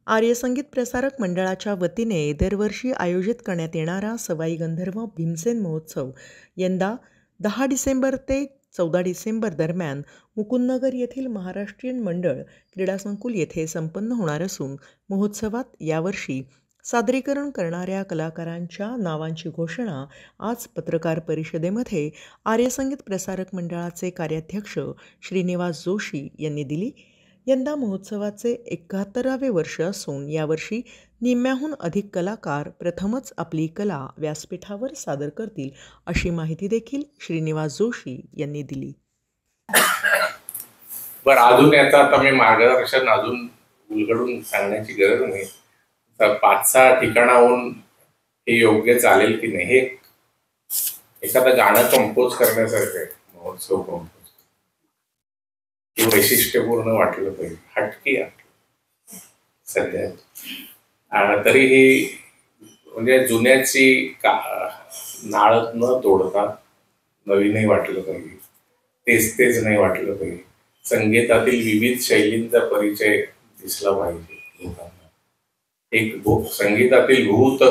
आर्य संगीत प्रसारक मंडळाच्या वतीने दरवर्षी आयोजित करण्यात येणारा सवाई गंधर्व भीमसेन महोत्सव यंदा 10 डिसेंबर ते 14 डिसेंबर दरम्यान मुकुंदनगर येथील महाराष्ट्रीयन मंडळ क्रीडा संकुल येथे संपन्न होणार असून महोत्सवात यावर्षी सादरीकरण करणाऱ्या कलाकारांच्या नावांची घोषणा आज पत्रकार परिषदेमध्ये आर्य संगीत प्रसारक मंडळाचे कार्याध्यक्ष श्रीनिवास जोशी यांनी दिली. यंदा महोत्सवाचे 71वे वर्ष असून यावर्षी निम्म्याहून अधिक कलाकार प्रथमच आपली कला व्यासपीठावर सादर करतील अशी माहिती देखील श्रीनिवास जोशी यांनी दिली. बरं, अजून याचा आता मी मार्गदर्शन अजून उलगडून सांगण्याची गरज नाही. तर 5-6 ठिकाणाहून हे योग्य चालेल की नाही हे एखादं गाणं कंपोज करण्यासारखं आहे. महोत्सव कंपोज हे वैशिष्ट्यपूर्ण वाटलं पाहिजे, हटकी आहे सध्या. तरीही म्हणजे जुन्याची नाळ न तोडता नवीनही वाटलं पाहिजे, तेच नाही वाटलं पाहिजे. संगीतातील विविध शैलींचा परिचय दिसला पाहिजे लोकांना. एक संगीतातील भूत,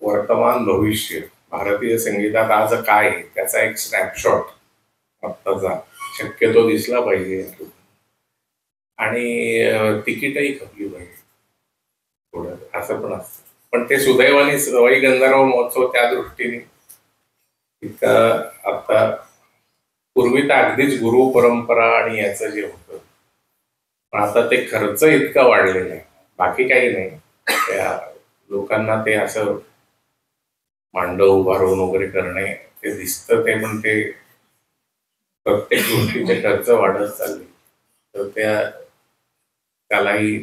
वर्तमान, भविष्य, भारतीय संगीतात आज काय आहे त्याचा एक स्नॅपशॉट आत्ताचा शक्यतो दिसला पाहिजे. आणि तिकीटही खपली पाहिजे थोडं, असं पण असतं. पण ते सुदैवाने सवाई गंधर्व महोत्सव त्या दृष्टीने इतका आता, पूर्वी तर अगदीच गुरु परंपरा आणि याचं जे होतं, पण आता ते खर्च इतका वाढलेला आहे, बाकी काही नाही. त्या लोकांना ते असं मांडव उभारून वगैरे करणे ते दिसतं, ते पण ते प्रत्येक गोष्टीचे खर्च वाढत चालले. तर त्यालाही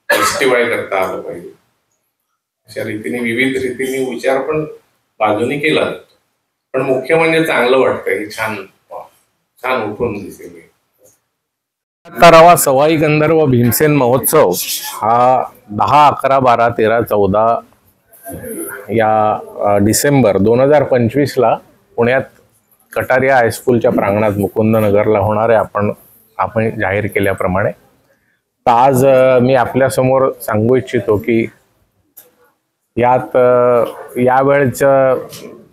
जस्टिफाय करता आलं पाहिजे. अशा रीतीने विविध रीतीने विचार पण बाजूने केला जातो. पण मुख्य म्हणजे चांगलं वाटतं, हे छान उठून दिसेल. 70वा सवाई गंधर्व भीमसेन महोत्सव हा 10, 11, 12, 13, 14 या डिसेंबर 2025ला पुण्यात कटारिया हायस्कूलच्या प्रांगणात मुकुंदनगरला होणार आहे. आपण जाहीर केल्याप्रमाणे. तर आज मी आपल्यासमोर सांगू इच्छितो की यात यावेळचं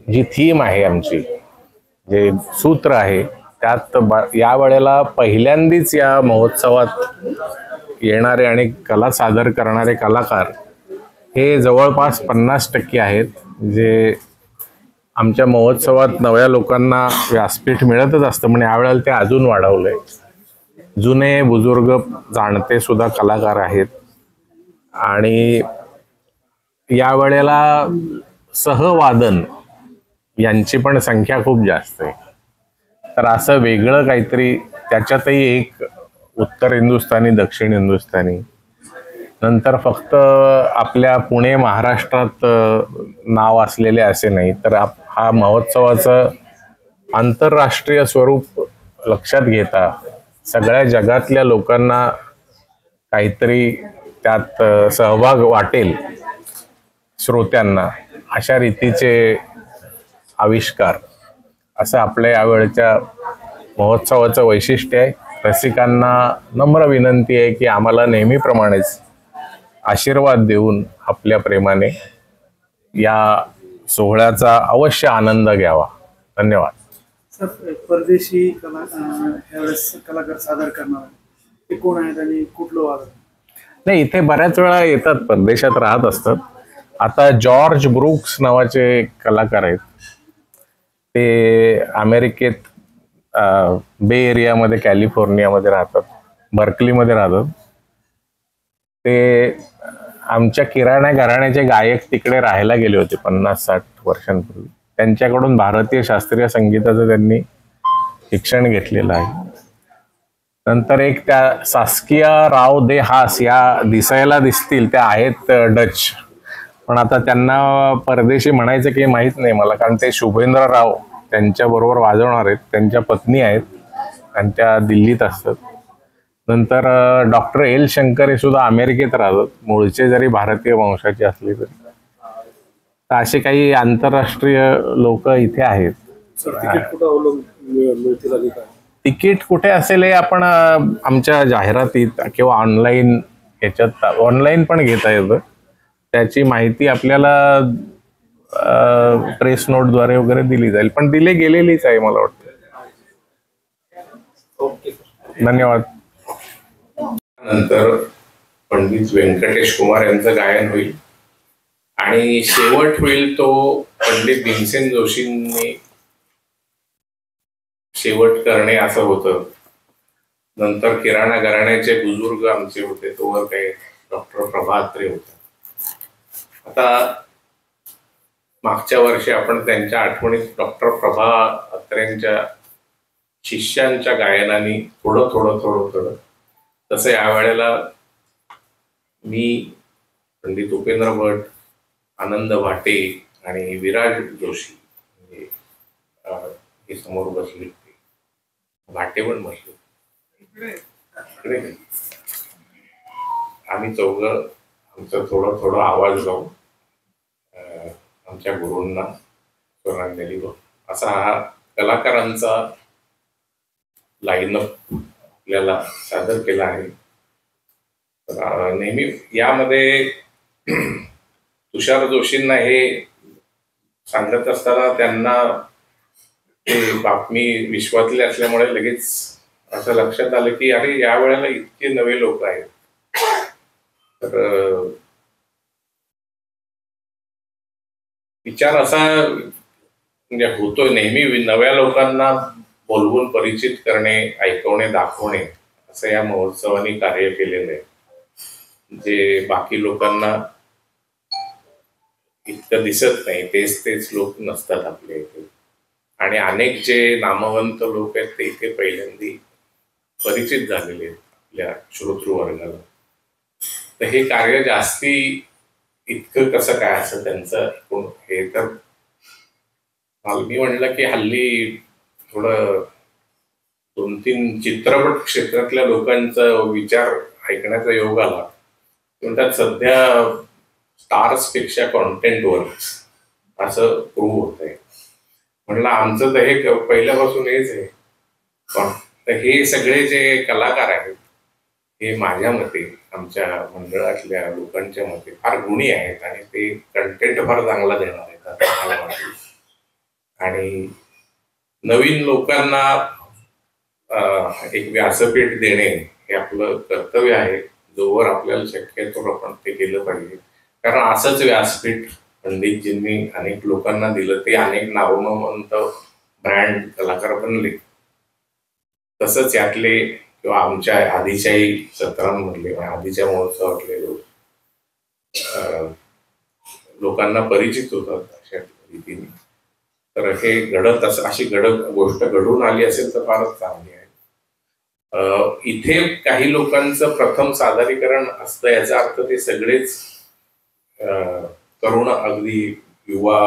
जी थीम आहे, आमची जे सूत्र आहे, त्यात या वेळेला पहिल्यांदाच या महोत्सवात येणारे आणि कला सादर करणारे कलाकार हे जवळपास 50% आहेत. जे आमच्या महोत्सवात नव्या लोकांना व्यासपीठ मिळतच असतं, पण यावेळेला ते अजून वाढवलंय. जुने बुजुर्ग जाणते सुद्धा कलाकार आहेत. आणि यावेळेला सहवादन यांची पण संख्या खूप जास्त आहे. तर असं वेगळं काहीतरी, त्याच्यातही एक उत्तर हिंदुस्थानी, दक्षिण हिंदुस्थानी, नंतर फक्त आपल्या पुणे महाराष्ट्रात नाव असलेले असे नाही, तर हा महोत्सवाचं आंतरराष्ट्रीय स्वरूप लक्षात घेता सगळ्या जगातल्या लोकांना काहीतरी त्यात सहभाग वाटेल, श्रोत्यांना, अशा रीतीचे आविष्कार, असं आपल्या यावेळच्या महोत्सवाचं वैशिष्ट्य आहे. रसिकांना नम्र विनंती आहे की आम्हाला नेहमीप्रमाणेच आशीर्वाद देऊन आपल्या प्रेमाने या सोहळ्याचा अवश्य आनंद घ्यावा. धन्यवाद. सर, परदेशी कलाकार सादर करणार ते कोण आहेत आणि कुठलं वादन? नाही, इथे बऱ्याच वेळा येतात, परदेशात राहत असतात. आता जॉर्ज ब्रुक्स नावाचे कलाकार आहेत. ते अमेरिकेत बे एरियामध्ये, कॅलिफोर्नियामध्ये राहतात, बर्कलीमध्ये राहतात. ते आमच्या किराणा घराण्याचे गायक तिकडे राहायला गेले होते 50-60 वर्षांपूर्वी. त्यांच्याकडून भारतीय शास्त्रीय संगीताचं त्यांनी शिक्षण घेतलेलं आहे. नंतर एक त्या सास्किया राव दे हास, या दिसायला दिसतील, त्या आहेत डच, पण आता त्यांना परदेशी म्हणायचं की माहीत नाही मला, कारण ते शुभेंद्र राव त्यांच्याबरोबर वाजवणार आहेत. त्यांच्या पत्नी आहेत आणि त्या दिल्लीत असतात. नंतर डॉक्टर एल शंकर हे सुद्धा अमेरिकेत राहतात, मूळचे जरी भारतीय वंशाचे असले तरी. तर असे काही आंतरराष्ट्रीय लोक इथे आहेत. तिकीट कुठे असेल हे आपण आमच्या जाहिरातीत किंवा ऑनलाईन ह्याच्यात ऑनलाईन पण घेता येतं. त्याची माहिती आपल्याला प्रेस नोटद्वारे वगैरे दिली जाईल, पण दिली गेलेलीच आहे मला वाटतं. धन्यवाद. नंतर पंडित व्यंकटेश कुमार यांचं गायन होईल आणि शेवट होईल तो पंडित भीमसेन जोशींनी शेवट करणे असं होतं. नंतर किराणा घराण्याचे बुजुर्ग आमचे होते, तोवर काही डॉक्टर प्रभा अत्रे होते. आता मागच्या वर्षी आपण त्यांच्या आठवणीत डॉक्टर प्रभा अत्रेंच्या शिष्यांच्या गायनाने थोडं तसं यावेळेला मी पंडित उपेंद्र भट, आनंद भाटे आणि विराज जोशी म्हणजे हे समोर बसले, भाटे पण बसले, आम्ही चौघं आमचं थोडं आवाज गाऊ आमच्या गुरूंना श्रद्धांजली वाहू, असा हा कलाकारांचा लाईनअप आपल्याला सादर केला आहे. नेहमी यामध्ये तुषार जोशींना हे सांगत असताना त्यांना ते बातमी विश्वातली असल्यामुळे लगेच असं लक्षात आलं की अरे या वेळेला इतके नवे लोक आहेत. तर विचार असा म्हणजे होतोय नेहमी नव्या लोकांना बोलवून परिचित करणे, ऐकवणे, दाखवणे असं या महोत्सवाने कार्य केलेलं आहे, जे बाकी लोकांना इतकं दिसत नाही. तेच लोक नसतात आपल्या इथे आणि अनेक जे नामवंत लोक आहेत ते इथे पहिल्यांदा परिचित झालेले आहेत आपल्या श्रोतृवर्गाला. तर हे कार्य जास्ती इतकं कसं काय असं त्यांचं हे. तर मी म्हणलं की हल्ली थोडं 2-3 चित्रपट क्षेत्रातल्या लोकांचा विचार ऐकण्याचा योग आला. म्हणतात सध्या स्टार्स पेक्षा कॉन्टेंटवर असं प्रूव्ह होत आहे. म्हणलं आमचं तर हे पहिल्यापासून हेच आहे. तर हे सगळे जे कलाकार आहेत हे माझ्या मते आमच्या मंडळातल्या लोकांच्या मते फार गुणी आहेत आणि ते कंटेंट फार चांगला देणार आहेत असं मला वाटतं. आणि नवीन लोकांना एक व्यासपीठ देणे हे आपलं कर्तव्य आहे. जोवर आपल्याला शक्य आहे तोवर आपण ते केलं पाहिजे, कारण असंच व्यासपीठ पंडितजींनी अनेक लोकांना दिलं, ते अनेक नामवंत ब्रँड कलाकार बनले. तसंच यातले किंवा आमच्या आधीच्याही सत्रांमधले आधीच्या महोत्सवातले लोकांना परिचित होतात अशा रीतीने. तर हे अशी गोष्ट घडून आली असेल तर फारच चांगली आहे. इथे काही लोकांचं प्रथम सादरीकरण असतं याचा अर्थ ते सगळेच तरुण अगदी युवा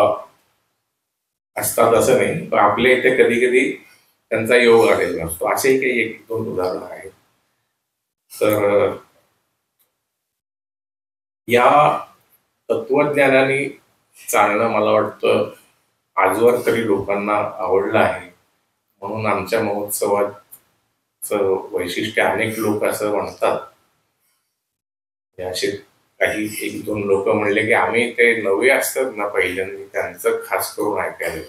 असतात असं नाही. पण आपल्या इथे कधी कधी त्यांचा योग आलेला असतो. असेही काही 1-2 उदाहरणं आहेत. तर या तत्वज्ञानाने चालणं मला वाटतं आजवर तरी लोकांना आवडलं आहे. म्हणून आमच्या महोत्सवाचं वैशिष्ट्य अनेक लोक असं म्हणतात. असे काही 1-2 लोक म्हणले की आम्ही ते नवे असतात ना पहिल्यांदा त्यांचं खास करून ऐकायला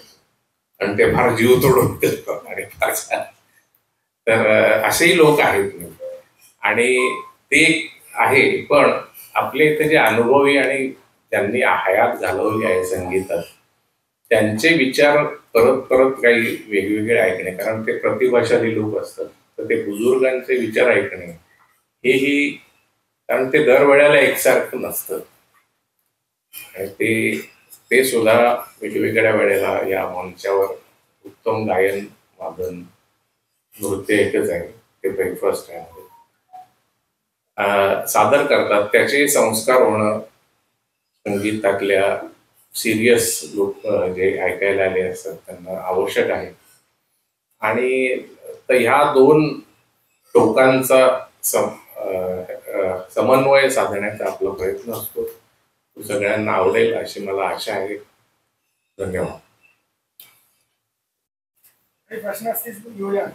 आणि ते फार जीव तोडून करतात आणि फार छान. तर असेही लोक आहेत आणि ते आहे. पण आपल्या इथे जे अनुभवी आणि त्यांनी हयात घालवली आहे संगीतात त्यांचे विचार परत काही वेगवेगळे ऐकणे, कारण ते प्रतिभाशाली लोक असतात. तर ते बुजुर्गांचे विचार ऐकणे हेही, कारण ते दरवेळेला एकसारखं नसतं आणि ते सुद्धा वेगवेगळ्या वेळेला या मंचावर उत्तम गायन, वादन, नृत्य एकच आहे ते ब्रेकफास्ट आहे सादर करतात. त्याचे संस्कार होणं संगीतातल्या सिरियस लोक जे ऐकायला आले असतात त्यांना आवश्यक आहे. आणि तर ह्या 2 टोकांचा समन्वय साधण्याचा आपला प्रयत्न असतो. तो सगळ्यांना आवडेल अशी मला आशा आहे. धन्यवाद. प्रश्न असतील घेऊया.